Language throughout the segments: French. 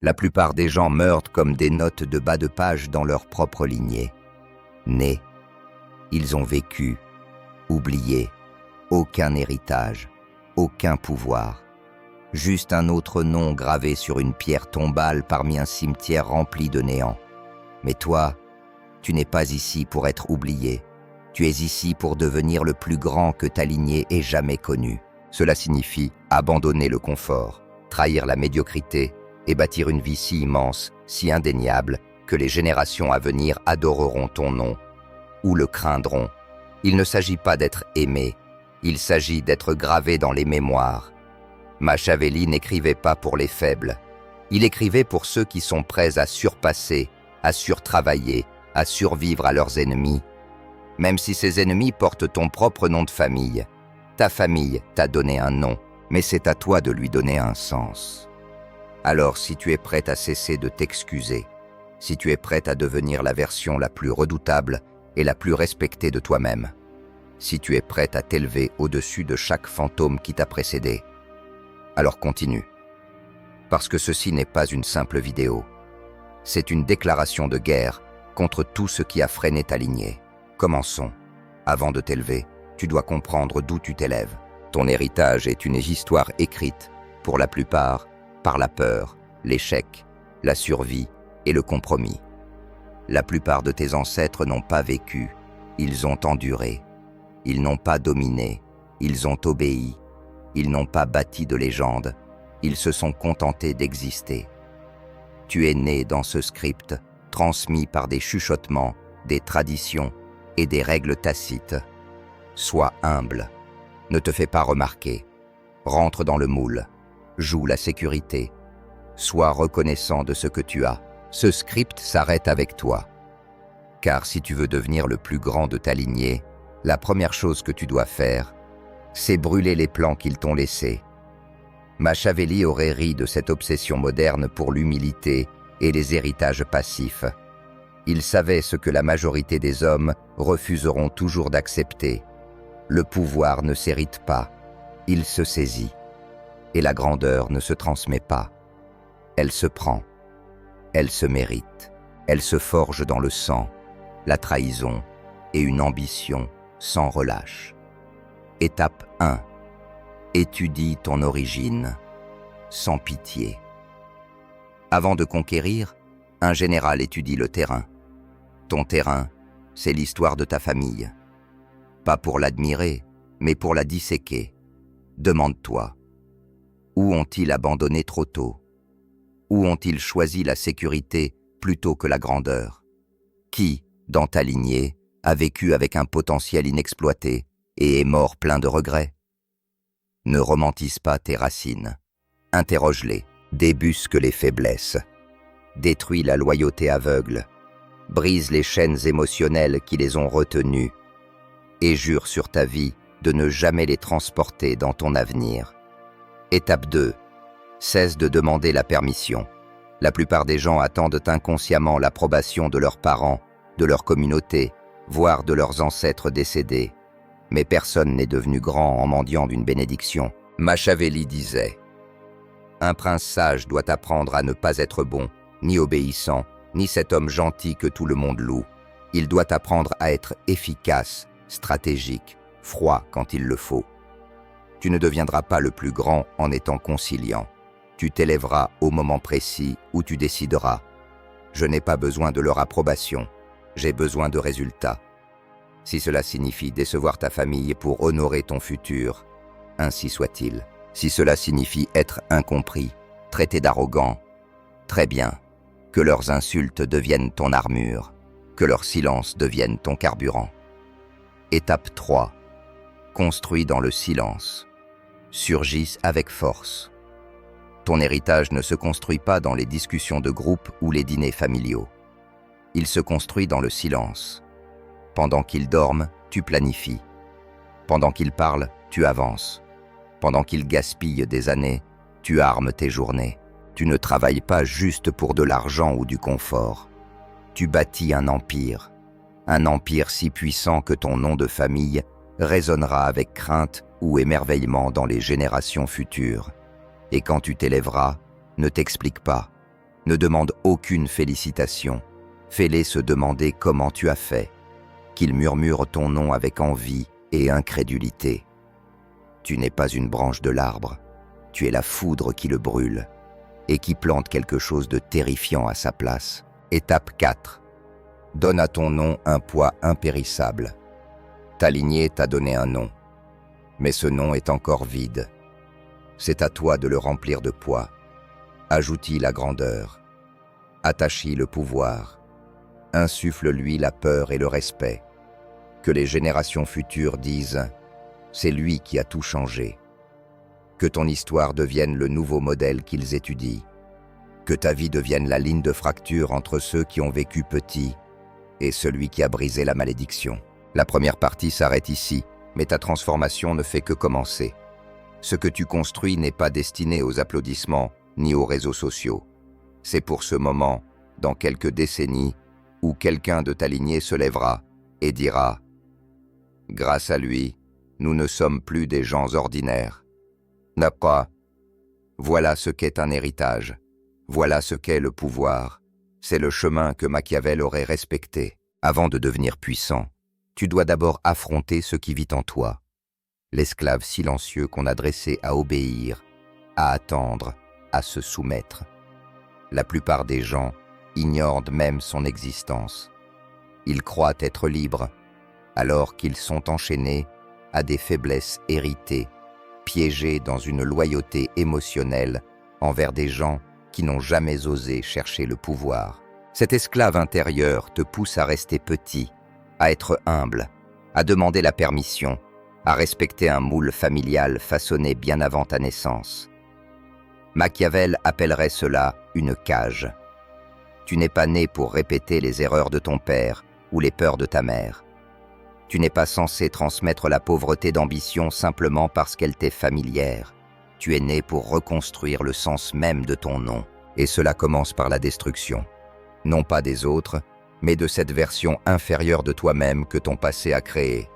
La plupart des gens meurent comme des notes de bas de page dans leur propre lignée. Nés, ils ont vécu, oublié, aucun héritage, aucun pouvoir. Juste un autre nom gravé sur une pierre tombale parmi un cimetière rempli de néant. Mais toi, tu n'es pas ici pour être oublié. Tu es ici pour devenir le plus grand que ta lignée ait jamais connu. Cela signifie abandonner le confort, trahir la médiocrité et bâtir une vie si immense, si indéniable, que les générations à venir adoreront ton nom ou le craindront. Il ne s'agit pas d'être aimé, il s'agit d'être gravé dans les mémoires. Machiavelli n'écrivait pas pour les faibles. Il écrivait pour ceux qui sont prêts à surpasser, à surtravailler, à survivre à leurs ennemis. Même si ces ennemis portent ton propre nom de famille, ta famille t'a donné un nom, mais c'est à toi de lui donner un sens. Alors si tu es prête à cesser de t'excuser, si tu es prête à devenir la version la plus redoutable et la plus respectée de toi-même, si tu es prête à t'élever au-dessus de chaque fantôme qui t'a précédé, alors continue. Parce que ceci n'est pas une simple vidéo, c'est une déclaration de guerre contre tout ce qui a freiné ta lignée. Commençons. Avant de t'élever, tu dois comprendre d'où tu t'élèves. Ton héritage est une histoire écrite, pour la plupart, par la peur, l'échec, la survie et le compromis. La plupart de tes ancêtres n'ont pas vécu, ils ont enduré. Ils n'ont pas dominé, ils ont obéi. Ils n'ont pas bâti de légende, ils se sont contentés d'exister. Tu es né dans ce script, transmis par des chuchotements, des traditions et des règles tacites. Sois humble, ne te fais pas remarquer, rentre dans le moule, joue la sécurité, sois reconnaissant de ce que tu as. Ce script s'arrête avec toi. Car si tu veux devenir le plus grand de ta lignée, la première chose que tu dois faire, c'est brûler les plans qu'ils t'ont laissés. Machiavelli aurait ri de cette obsession moderne pour l'humilité et les héritages passifs. Il savait ce que la majorité des hommes refuseront toujours d'accepter. Le pouvoir ne s'hérite pas, il se saisit. Et la grandeur ne se transmet pas. Elle se prend, elle se mérite, elle se forge dans le sang, la trahison et une ambition sans relâche. Étape 1. Étudie ton origine, sans pitié. Avant de conquérir, un général étudie le terrain. Ton terrain, c'est l'histoire de ta famille. Pas pour l'admirer, mais pour la disséquer. Demande-toi, où ont-ils abandonné trop tôt? Où ont-ils choisi la sécurité plutôt que la grandeur? Qui, dans ta lignée, a vécu avec un potentiel inexploité et est mort plein de regrets? Ne romantise pas tes racines. Interroge-les, débusque les faiblesses. Détruis la loyauté aveugle. Brise les chaînes émotionnelles qui les ont retenues. Et jure sur ta vie de ne jamais les transporter dans ton avenir. Étape 2. Cesse de demander la permission. La plupart des gens attendent inconsciemment l'approbation de leurs parents, de leur communauté, voire de leurs ancêtres décédés. Mais personne n'est devenu grand en mendiant d'une bénédiction. Machiavelli disait « Un prince sage doit apprendre à ne pas être bon, ni obéissant, ni cet homme gentil que tout le monde loue. Il doit apprendre à être efficace, stratégique, froid quand il le faut. Tu ne deviendras pas le plus grand en étant conciliant. Tu t'élèveras au moment précis où tu décideras. Je n'ai pas besoin de leur approbation, j'ai besoin de résultats. Si cela signifie décevoir ta famille pour honorer ton futur, ainsi soit-il. Si cela signifie être incompris, traité d'arrogant, très bien. Que leurs insultes deviennent ton armure, que leur silence devienne ton carburant. Étape 3. Construis dans le silence. Surgisse avec force. Ton héritage ne se construit pas dans les discussions de groupe ou les dîners familiaux. Il se construit dans le silence. Pendant qu'ils dorment, tu planifies. Pendant qu'ils parlent, tu avances. Pendant qu'ils gaspillent des années, tu armes tes journées. Tu ne travailles pas juste pour de l'argent ou du confort. Tu bâtis un empire si puissant que ton nom de famille résonnera avec crainte ou émerveillement dans les générations futures. Et quand tu t'élèveras, ne t'explique pas. Ne demande aucune félicitation. Fais-les se demander comment tu as fait, qu'ils murmurent ton nom avec envie et incrédulité. Tu n'es pas une branche de l'arbre, tu es la foudre qui le brûle et qui plante quelque chose de terrifiant à sa place. Étape 4. Donne à ton nom un poids impérissable. Ta lignée t'a donné un nom, mais ce nom est encore vide. C'est à toi de le remplir de poids. Ajoute-y la grandeur. Attache-y le pouvoir. Insuffle-lui la peur et le respect. Que les générations futures disent « C'est lui qui a tout changé ». Que ton histoire devienne le nouveau modèle qu'ils étudient. Que ta vie devienne la ligne de fracture entre ceux qui ont vécu petit et celui qui a brisé la malédiction. La première partie s'arrête ici, mais ta transformation ne fait que commencer. Ce que tu construis n'est pas destiné aux applaudissements ni aux réseaux sociaux. C'est pour ce moment, dans quelques décennies, où quelqu'un de ta lignée se lèvera et dira « Grâce à lui, nous ne sommes plus des gens ordinaires. » N'apra, voilà ce qu'est un héritage, voilà ce qu'est le pouvoir. C'est le chemin que Machiavel aurait respecté. Avant de devenir puissant, tu dois d'abord affronter ce qui vit en toi, l'esclave silencieux qu'on a dressé à obéir, à attendre, à se soumettre. La plupart des gens ignorent même son existence. Ils croient être libres, alors qu'ils sont enchaînés à des faiblesses héritées, piégés dans une loyauté émotionnelle envers des gens qui n'ont jamais osé chercher le pouvoir. Cet esclave intérieur te pousse à rester petit, à être humble, à demander la permission, à respecter un moule familial façonné bien avant ta naissance. Machiavel appellerait cela une cage. Tu n'es pas né pour répéter les erreurs de ton père ou les peurs de ta mère. Tu n'es pas censé transmettre la pauvreté d'ambition simplement parce qu'elle t'est familière. Tu es né pour reconstruire le sens même de ton nom. Et cela commence par la destruction. Non pas des autres, mais de cette version inférieure de toi-même que ton passé a créée.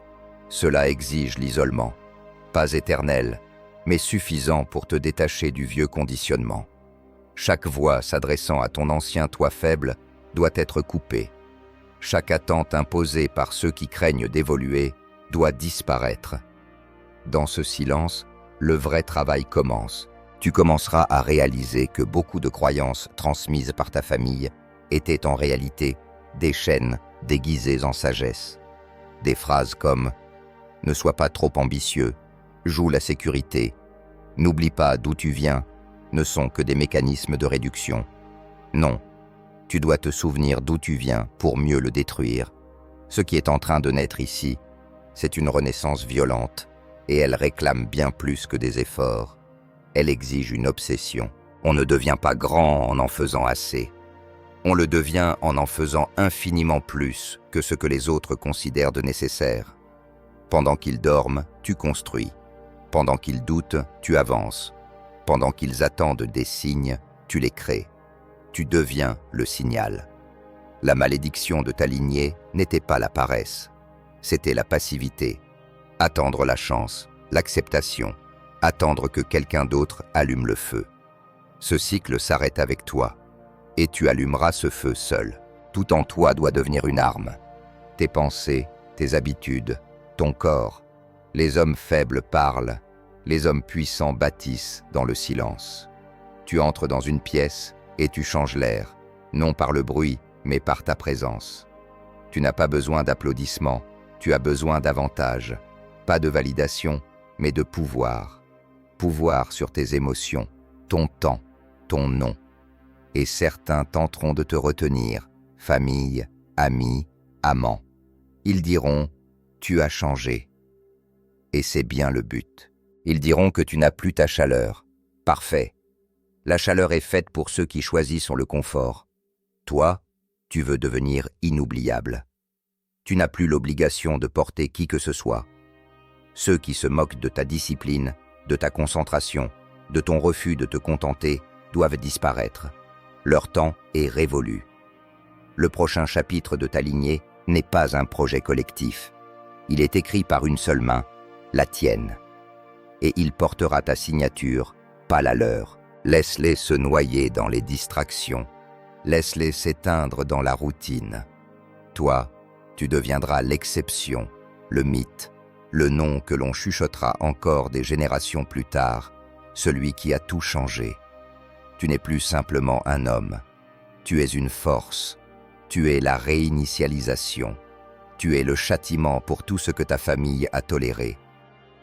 Cela exige l'isolement. Pas éternel, mais suffisant pour te détacher du vieux conditionnement. Chaque voix s'adressant à ton ancien toi faible doit être coupée. Chaque attente imposée par ceux qui craignent d'évoluer doit disparaître. Dans ce silence, le vrai travail commence. Tu commenceras à réaliser que beaucoup de croyances transmises par ta famille étaient en réalité des chaînes déguisées en sagesse. Des phrases comme « Ne sois pas trop ambitieux »,« Joue la sécurité »,« N'oublie pas d'où tu viens » ne sont que des mécanismes de réduction. Non, tu dois te souvenir d'où tu viens pour mieux le détruire. Ce qui est en train de naître ici, c'est une renaissance violente, et elle réclame bien plus que des efforts. Elle exige une obsession. On ne devient pas grand en faisant assez. On le devient en faisant infiniment plus que ce que les autres considèrent de nécessaire. Pendant qu'ils dorment, tu construis. Pendant qu'ils doutent, tu avances. Pendant qu'ils attendent des signes, tu les crées. Tu deviens le signal. La malédiction de ta lignée n'était pas la paresse. C'était la passivité. Attendre la chance, l'acceptation. Attendre que quelqu'un d'autre allume le feu. Ce cycle s'arrête avec toi. Et tu allumeras ce feu seul. Tout en toi doit devenir une arme. Tes pensées, tes habitudes, ton corps. Les hommes faibles parlent. Les hommes puissants bâtissent dans le silence. Tu entres dans une pièce et tu changes l'air, non par le bruit, mais par ta présence. Tu n'as pas besoin d'applaudissements, tu as besoin d'avantages. Pas de validation, mais de pouvoir. Pouvoir sur tes émotions, ton temps, ton nom. Et certains tenteront de te retenir, famille, amis, amants. Ils diront « tu as changé ». Et c'est bien le but. Ils diront que tu n'as plus ta chaleur. Parfait. La chaleur est faite pour ceux qui choisissent le confort. Toi, tu veux devenir inoubliable. Tu n'as plus l'obligation de porter qui que ce soit. Ceux qui se moquent de ta discipline, de ta concentration, de ton refus de te contenter, doivent disparaître. Leur temps est révolu. Le prochain chapitre de ta lignée n'est pas un projet collectif. Il est écrit par une seule main, la tienne. Et il portera ta signature, pas la leur. Laisse-les se noyer dans les distractions, Laisse-les s'éteindre dans la routine. Toi, tu deviendras l'exception, le mythe, le nom que l'on chuchotera encore des générations plus tard, celui qui a tout changé. Tu n'es plus simplement un homme. Tu es une force. Tu es la réinitialisation. Tu es le châtiment pour tout ce que ta famille a toléré.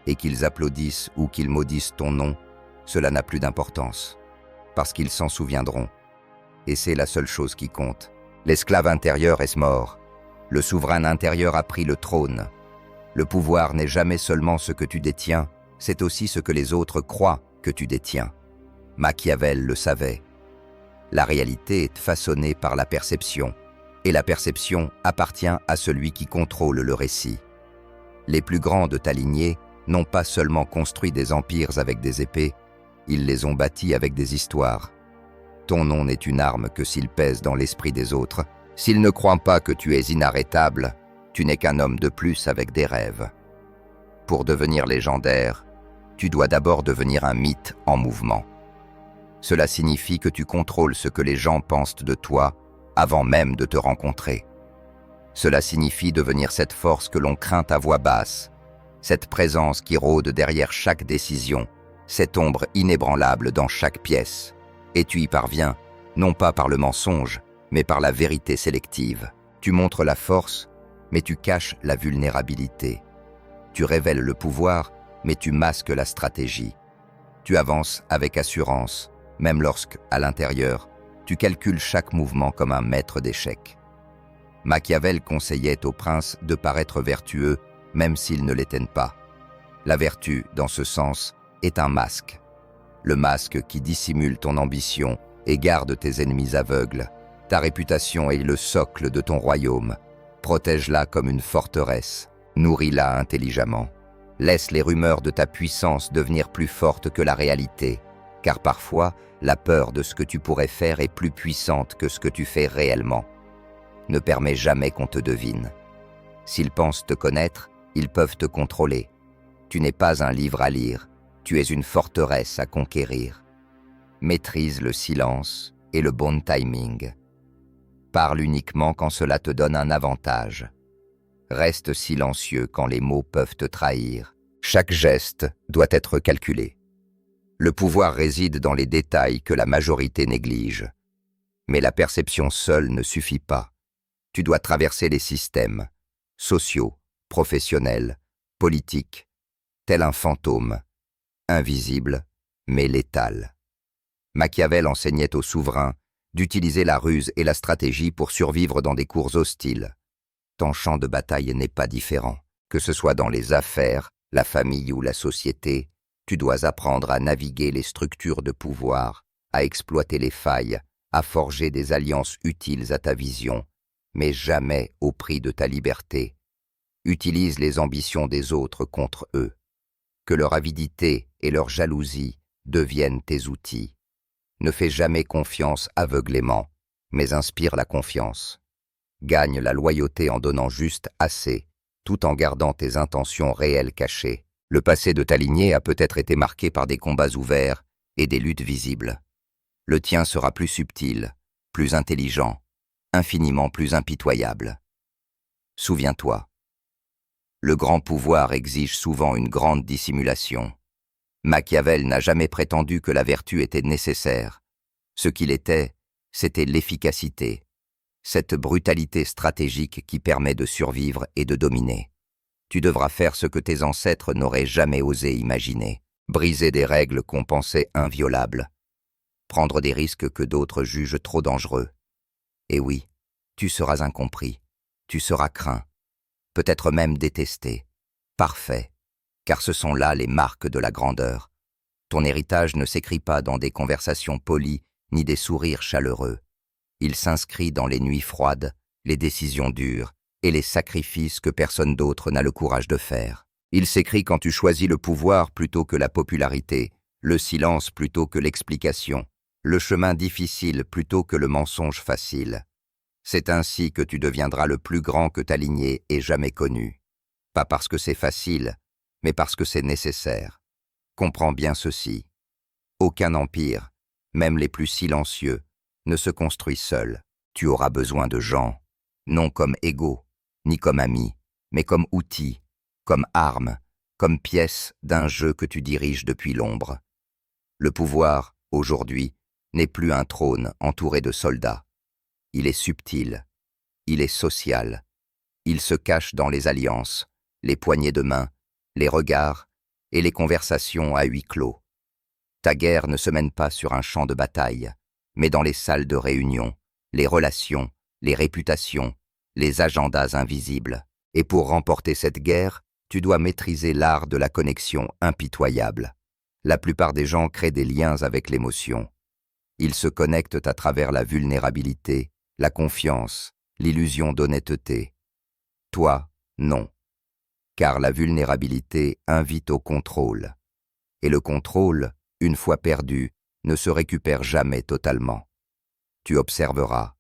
Et qu'ils applaudissent ou qu'ils maudissent ton nom, cela n'a plus d'importance, parce qu'ils s'en souviendront. Et c'est la seule chose qui compte. L'esclave intérieur est mort. Le souverain intérieur a pris le trône. Le pouvoir n'est jamais seulement ce que tu détiens, c'est aussi ce que les autres croient que tu détiens. Machiavel le savait. La réalité est façonnée par la perception, et la perception appartient à celui qui contrôle le récit. Les plus grands de ta lignée n'ont pas seulement construit des empires avec des épées, ils les ont bâtis avec des histoires. Ton nom n'est une arme que s'il pèse dans l'esprit des autres. S'ils ne croient pas que tu es inarrêtable, tu n'es qu'un homme de plus avec des rêves. Pour devenir légendaire, tu dois d'abord devenir un mythe en mouvement. Cela signifie que tu contrôles ce que les gens pensent de toi avant même de te rencontrer. Cela signifie devenir cette force que l'on craint à voix basse, cette présence qui rôde derrière chaque décision, cette ombre inébranlable dans chaque pièce. Et tu y parviens, non pas par le mensonge, mais par la vérité sélective. Tu montres la force, mais tu caches la vulnérabilité. Tu révèles le pouvoir, mais tu masques la stratégie. Tu avances avec assurance, même lorsque, à l'intérieur, tu calcules chaque mouvement comme un maître d'échecs. Machiavel conseillait aux princes de paraître vertueux, même s'ils ne l'étaient pas. La vertu, dans ce sens, est un masque. Le masque qui dissimule ton ambition et garde tes ennemis aveugles. Ta réputation est le socle de ton royaume. Protège-la comme une forteresse. Nourris-la intelligemment. Laisse les rumeurs de ta puissance devenir plus fortes que la réalité, car parfois, la peur de ce que tu pourrais faire est plus puissante que ce que tu fais réellement. Ne permets jamais qu'on te devine. S'ils pensent te connaître, ils peuvent te contrôler. Tu n'es pas un livre à lire, tu es une forteresse à conquérir. Maîtrise le silence et le bon timing. Parle uniquement quand cela te donne un avantage. Reste silencieux quand les mots peuvent te trahir. Chaque geste doit être calculé. Le pouvoir réside dans les détails que la majorité néglige. Mais la perception seule ne suffit pas. Tu dois traverser les systèmes, sociaux, professionnels, politiques, tel un fantôme, invisible mais létal. Machiavel enseignait aux souverains d'utiliser la ruse et la stratégie pour survivre dans des cours hostiles. Ton champ de bataille n'est pas différent. Que ce soit dans les affaires, la famille ou la société, tu dois apprendre à naviguer les structures de pouvoir, à exploiter les failles, à forger des alliances utiles à ta vision, mais jamais au prix de ta liberté. Utilise les ambitions des autres contre eux. Que leur avidité et leur jalousie deviennent tes outils. Ne fais jamais confiance aveuglément, mais inspire la confiance. Gagne la loyauté en donnant juste assez, tout en gardant tes intentions réelles cachées. Le passé de ta lignée a peut-être été marqué par des combats ouverts et des luttes visibles. Le tien sera plus subtil, plus intelligent, infiniment plus impitoyable. Souviens-toi, le grand pouvoir exige souvent une grande dissimulation. Machiavel n'a jamais prétendu que la vertu était nécessaire. Ce qu'il était, c'était l'efficacité, cette brutalité stratégique qui permet de survivre et de dominer. Tu devras faire ce que tes ancêtres n'auraient jamais osé imaginer, briser des règles qu'on pensait inviolables, prendre des risques que d'autres jugent trop dangereux. Et oui, tu seras incompris, tu seras craint, peut-être même détesté, parfait, car ce sont là les marques de la grandeur. Ton héritage ne s'écrit pas dans des conversations polies ni des sourires chaleureux. Il s'inscrit dans les nuits froides, les décisions dures et les sacrifices que personne d'autre n'a le courage de faire. Il s'écrit quand tu choisis le pouvoir plutôt que la popularité, le silence plutôt que l'explication, le chemin difficile plutôt que le mensonge facile. C'est ainsi que tu deviendras le plus grand que ta lignée ait jamais connu. Pas parce que c'est facile, mais parce que c'est nécessaire. Comprends bien ceci. Aucun empire, même les plus silencieux, ne se construit seul. Tu auras besoin de gens, non comme égaux, ni comme amis, mais comme outils, comme armes, comme pièces d'un jeu que tu diriges depuis l'ombre. Le pouvoir, aujourd'hui, n'est plus un trône entouré de soldats. Il est subtil, il est social, il se cache dans les alliances, les poignées de main, les regards et les conversations à huis clos. Ta guerre ne se mène pas sur un champ de bataille, mais dans les salles de réunion, les relations, les réputations, les agendas invisibles. Et pour remporter cette guerre, tu dois maîtriser l'art de la connexion impitoyable. La plupart des gens créent des liens avec l'émotion. Ils se connectent à travers la vulnérabilité, la confiance, l'illusion d'honnêteté. Toi, non. Car la vulnérabilité invite au contrôle. Et le contrôle, une fois perdu, ne se récupère jamais totalement. Tu observeras,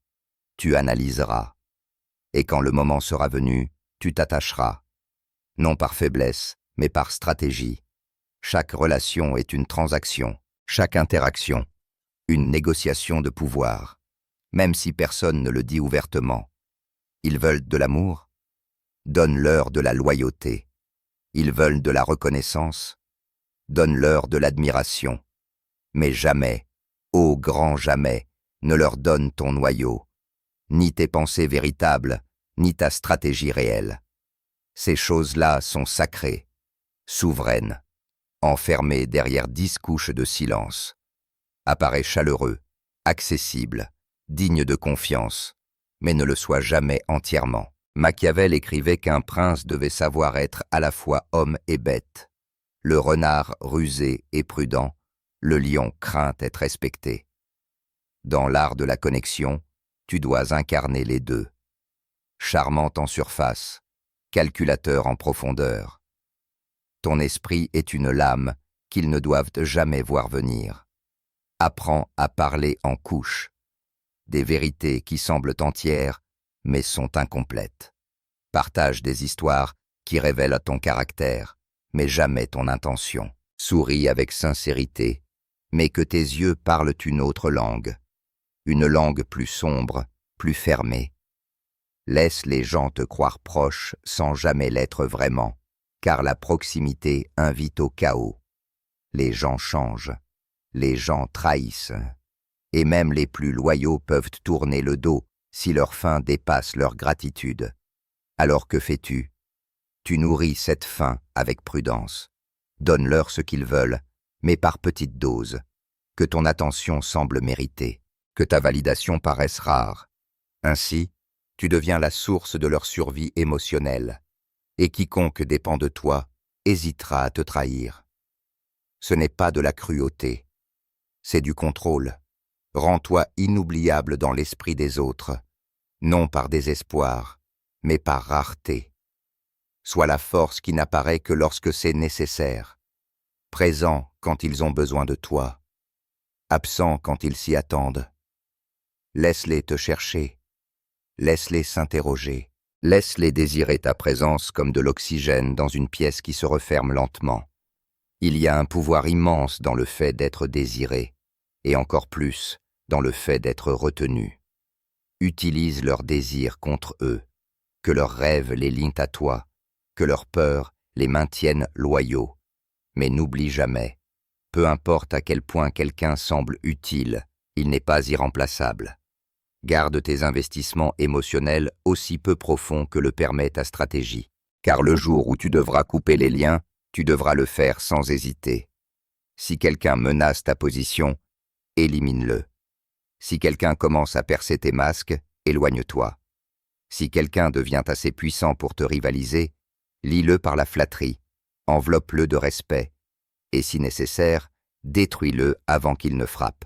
tu analyseras. Et quand le moment sera venu, tu t'attacheras. Non par faiblesse, mais par stratégie. Chaque relation est une transaction, chaque interaction, une négociation de pouvoir, même si personne ne le dit ouvertement. Ils veulent de l'amour? Donne-leur de la loyauté. Ils veulent de la reconnaissance? Donne-leur de l'admiration. Mais jamais, ô grand jamais, ne leur donne ton noyau, ni tes pensées véritables, ni ta stratégie réelle. Ces choses-là sont sacrées, souveraines, enfermées derrière 10 couches de silence. Apparaît chaleureux, accessible, digne de confiance, mais ne le soit jamais entièrement. Machiavel écrivait qu'un prince devait savoir être à la fois homme et bête. Le renard rusé et prudent, le lion craint être respecté. Dans l'art de la connexion, tu dois incarner les deux. Charmant en surface, calculateur en profondeur. Ton esprit est une lame qu'ils ne doivent jamais voir venir. Apprends à parler en couches, des vérités qui semblent entières, mais sont incomplètes. Partage des histoires qui révèlent ton caractère, mais jamais ton intention. Souris avec sincérité, mais que tes yeux parlent une autre langue, une langue plus sombre, plus fermée. Laisse les gens te croire proche sans jamais l'être vraiment, car la proximité invite au chaos. Les gens changent, les gens trahissent, et même les plus loyaux peuvent tourner le dos si leur faim dépasse leur gratitude. Alors que fais-tu? Tu nourris cette faim avec prudence. Donne-leur ce qu'ils veulent, mais par petites doses, que ton attention semble mériter, que ta validation paraisse rare. Ainsi, tu deviens la source de leur survie émotionnelle, et quiconque dépend de toi hésitera à te trahir. Ce n'est pas de la cruauté, c'est du contrôle. Rends-toi inoubliable dans l'esprit des autres, non par désespoir, mais par rareté. Sois la force qui n'apparaît que lorsque c'est nécessaire, présent quand ils ont besoin de toi, absent quand ils s'y attendent. Laisse-les te chercher, laisse-les s'interroger, laisse-les désirer ta présence comme de l'oxygène dans une pièce qui se referme lentement. Il y a un pouvoir immense dans le fait d'être désiré, et encore plus dans le fait d'être retenu. Utilise leurs désirs contre eux, que leurs rêves les lient à toi, que leurs peurs les maintiennent loyaux. Mais n'oublie jamais, peu importe à quel point quelqu'un semble utile, il n'est pas irremplaçable. Garde tes investissements émotionnels aussi peu profonds que le permet ta stratégie, car le jour où tu devras couper les liens, tu devras le faire sans hésiter. Si quelqu'un menace ta position, élimine-le. Si quelqu'un commence à percer tes masques, éloigne-toi. Si quelqu'un devient assez puissant pour te rivaliser, lie-le par la flatterie, enveloppe-le de respect, et si nécessaire, détruis-le avant qu'il ne frappe.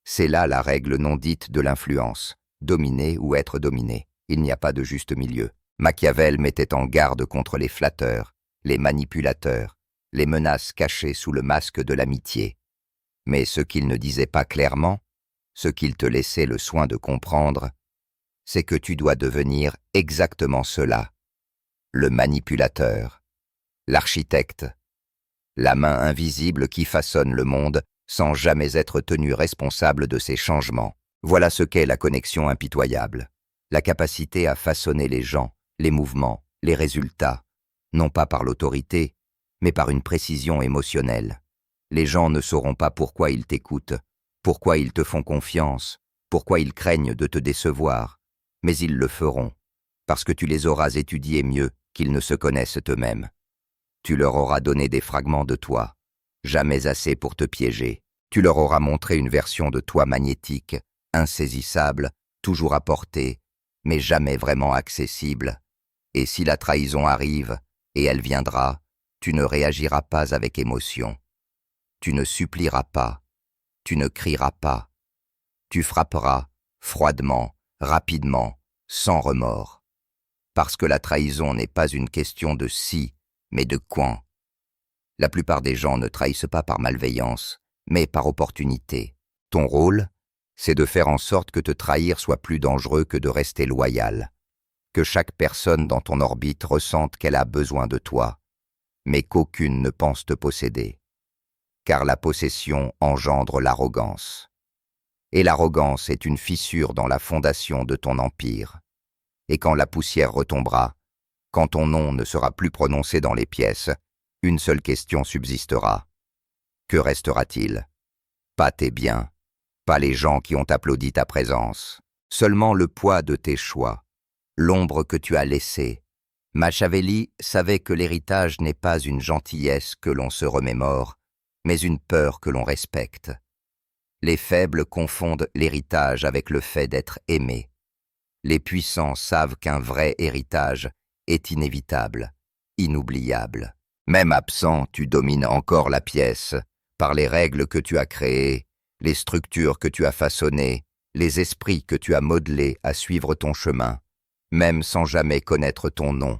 C'est là la règle non dite de l'influence, dominer ou être dominé. Il n'y a pas de juste milieu. Machiavel mettait en garde contre les flatteurs, les manipulateurs, les menaces cachées sous le masque de l'amitié. Mais ce qu'il ne disait pas clairement, ce qu'il te laissait le soin de comprendre, c'est que tu dois devenir exactement cela, le manipulateur, l'architecte, la main invisible qui façonne le monde sans jamais être tenu responsable de ces changements. Voilà ce qu'est la connexion impitoyable. La capacité à façonner les gens, les mouvements, les résultats, non pas par l'autorité, mais par une précision émotionnelle. Les gens ne sauront pas pourquoi ils t'écoutent, pourquoi ils te font confiance, pourquoi ils craignent de te décevoir, mais ils le feront, parce que tu les auras étudiés mieux qu'ils ne se connaissent eux-mêmes. Tu leur auras donné des fragments de toi, jamais assez pour te piéger. Tu leur auras montré une version de toi magnétique, insaisissable, toujours à portée, mais jamais vraiment accessible. Et si la trahison arrive, et elle viendra, tu ne réagiras pas avec émotion. Tu ne supplieras pas, tu ne crieras pas. Tu frapperas, froidement, rapidement, sans remords. Parce que la trahison n'est pas une question de si, mais de quand. La plupart des gens ne trahissent pas par malveillance, mais par opportunité. Ton rôle, c'est de faire en sorte que te trahir soit plus dangereux que de rester loyal. Que chaque personne dans ton orbite ressente qu'elle a besoin de toi, mais qu'aucune ne pense te posséder. Car la possession engendre l'arrogance. Et l'arrogance est une fissure dans la fondation de ton empire. Et quand la poussière retombera, quand ton nom ne sera plus prononcé dans les pièces, une seule question subsistera. Que restera-t-il? Pas tes biens, pas les gens qui ont applaudi ta présence, seulement le poids de tes choix, l'ombre que tu as laissée. Machiavelli savait que l'héritage n'est pas une gentillesse que l'on se remémore, mais une peur que l'on respecte. Les faibles confondent l'héritage avec le fait d'être aimé. Les puissants savent qu'un vrai héritage est inévitable, inoubliable. Même absent, tu domines encore la pièce, par les règles que tu as créées, les structures que tu as façonnées, les esprits que tu as modelés à suivre ton chemin, même sans jamais connaître ton nom.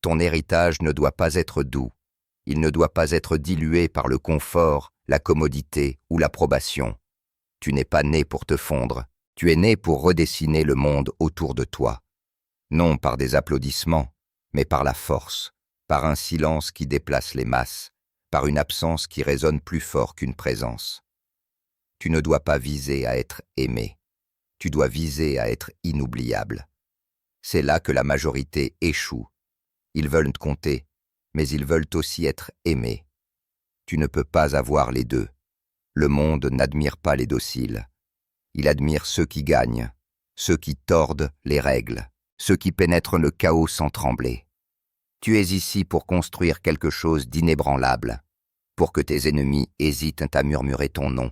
Ton héritage ne doit pas être doux, il ne doit pas être dilué par le confort, la commodité ou l'approbation. Tu n'es pas né pour te fondre, tu es né pour redessiner le monde autour de toi. Non par des applaudissements, mais par la force, par un silence qui déplace les masses, par une absence qui résonne plus fort qu'une présence. Tu ne dois pas viser à être aimé, tu dois viser à être inoubliable. C'est là que la majorité échoue. Ils veulent te compter, mais ils veulent aussi être aimés. Tu ne peux pas avoir les deux. Le monde n'admire pas les dociles. Il admire ceux qui gagnent, ceux qui tordent les règles, ceux qui pénètrent le chaos sans trembler. Tu es ici pour construire quelque chose d'inébranlable, pour que tes ennemis hésitent à murmurer ton nom,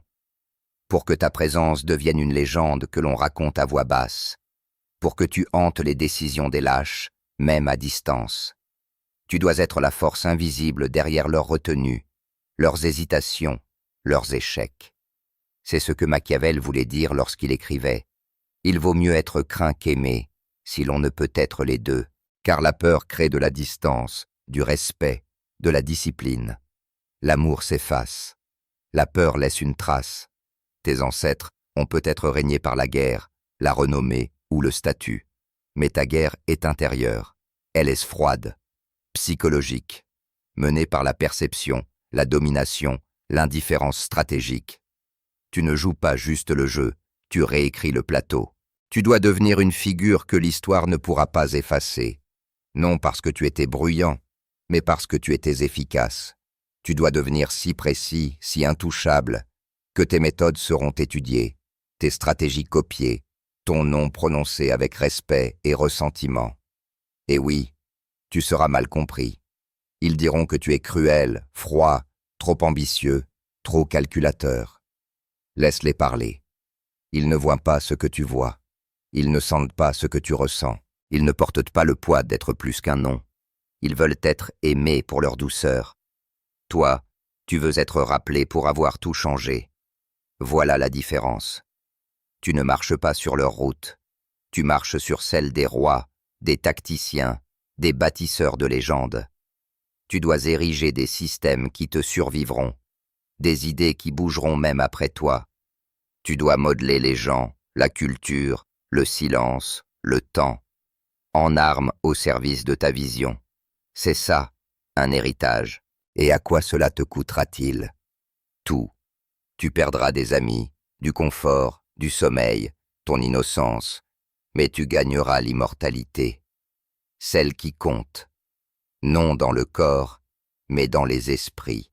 pour que ta présence devienne une légende que l'on raconte à voix basse, pour que tu hantes les décisions des lâches, même à distance. Tu dois être la force invisible derrière leurs retenues, leurs hésitations, leurs échecs. C'est ce que Machiavel voulait dire lorsqu'il écrivait « Il vaut mieux être craint qu'aimé, si l'on ne peut être les deux, car la peur crée de la distance, du respect, de la discipline. L'amour s'efface, la peur laisse une trace. Tes ancêtres ont peut-être régné par la guerre, la renommée ou le statut, mais ta guerre est intérieure, elle est froide, psychologique, menée par la perception, la domination, l'indifférence stratégique. Tu ne joues pas juste le jeu, tu réécris le plateau. Tu dois devenir une figure que l'histoire ne pourra pas effacer. Non parce que tu étais bruyant, mais parce que tu étais efficace. Tu dois devenir si précis, si intouchable, que tes méthodes seront étudiées, tes stratégies copiées, ton nom prononcé avec respect et ressentiment. Et oui, tu seras mal compris. Ils diront que tu es cruel, froid, trop ambitieux, trop calculateur. Laisse-les parler. Ils ne voient pas ce que tu vois. Ils ne sentent pas ce que tu ressens. Ils ne portent pas le poids d'être plus qu'un nom. Ils veulent être aimés pour leur douceur. Toi, tu veux être rappelé pour avoir tout changé. Voilà la différence. Tu ne marches pas sur leur route. Tu marches sur celle des rois, des tacticiens, des bâtisseurs de légendes. Tu dois ériger des systèmes qui te survivront, des idées qui bougeront même après toi. Tu dois modeler les gens, la culture, le silence, le temps, en armes au service de ta vision. C'est ça, un héritage. Et à quoi cela te coûtera-t-il? Tout. Tu perdras des amis, du confort, du sommeil, ton innocence, mais tu gagneras l'immortalité, celle qui compte, non dans le corps, mais dans les esprits.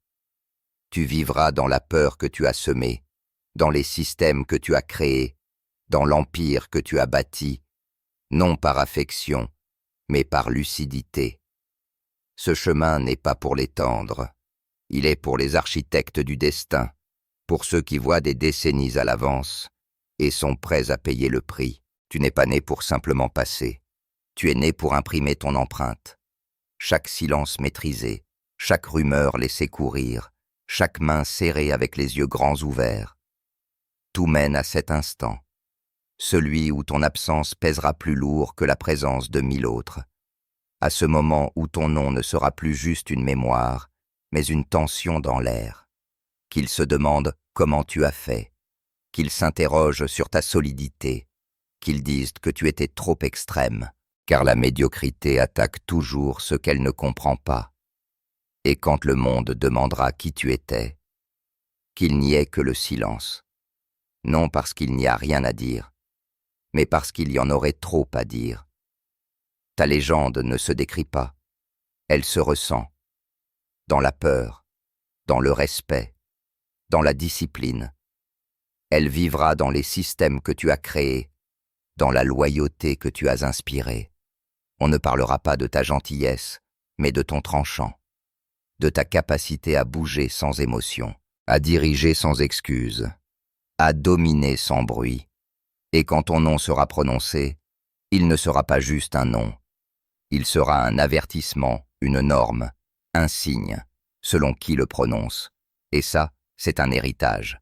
Tu vivras dans la peur que tu as semée, dans les systèmes que tu as créés, dans l'empire que tu as bâti, non par affection, mais par lucidité. Ce chemin n'est pas pour les tendres, il est pour les architectes du destin, pour ceux qui voient des décennies à l'avance et sont prêts à payer le prix. Tu n'es pas né pour simplement passer, tu es né pour imprimer ton empreinte. Chaque silence maîtrisé, chaque rumeur laissée courir, chaque main serrée avec les yeux grands ouverts. Tout mène à cet instant, celui où ton absence pèsera plus lourd que la présence de 1000 autres, à ce moment où ton nom ne sera plus juste une mémoire, mais une tension dans l'air, qu'ils se demandent comment tu as fait, qu'ils s'interrogent sur ta solidité, qu'ils disent que tu étais trop extrême, car la médiocrité attaque toujours ce qu'elle ne comprend pas. Et quand le monde demandera qui tu étais, qu'il n'y ait que le silence, non parce qu'il n'y a rien à dire, mais parce qu'il y en aurait trop à dire. Ta légende ne se décrit pas, elle se ressent, dans la peur, dans le respect, dans la discipline. Elle vivra dans les systèmes que tu as créés, dans la loyauté que tu as inspirée. On ne parlera pas de ta gentillesse, mais de ton tranchant, de ta capacité à bouger sans émotion, à diriger sans excuse, à dominer sans bruit. Et quand ton nom sera prononcé, il ne sera pas juste un nom. Il sera un avertissement, une norme, un signe, selon qui le prononce. Et ça, c'est un héritage.